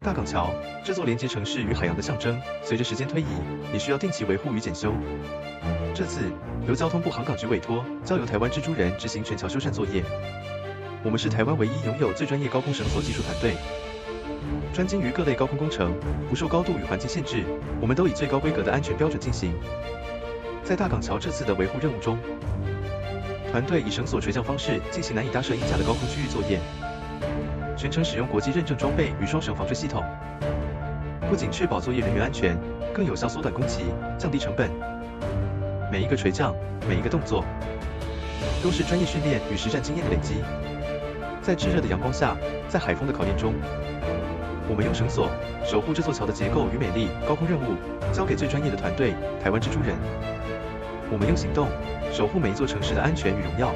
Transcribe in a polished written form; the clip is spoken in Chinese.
大港桥，这座连接城市与海洋的象征，随着时间推移，也需要定期维护与检修。这次由交通部航港局委托，交由台湾蜘蛛人执行全桥修缮作业。我们是台湾唯一拥有最专业高空绳索技术团队，专精于各类高空工程，不受高度与环境限制，我们都以最高规格的安全标准进行。在大港桥这次的维护任务中，团队以绳索垂降方式进行难以搭设鹰架的高空区域作业，全程使用国际认证装备与双绳防坠系统，不仅确保作业人员安全，更有效缩短工期，降低成本。每一个垂降，每一个动作，都是专业训练与实战经验的累积。在炙热的阳光下，在海风的考验中，我们用绳索守护这座桥的结构与美丽。高空任务交给最专业的团队——台湾蜘蛛人。我们用行动守护每一座城市的安全与荣耀。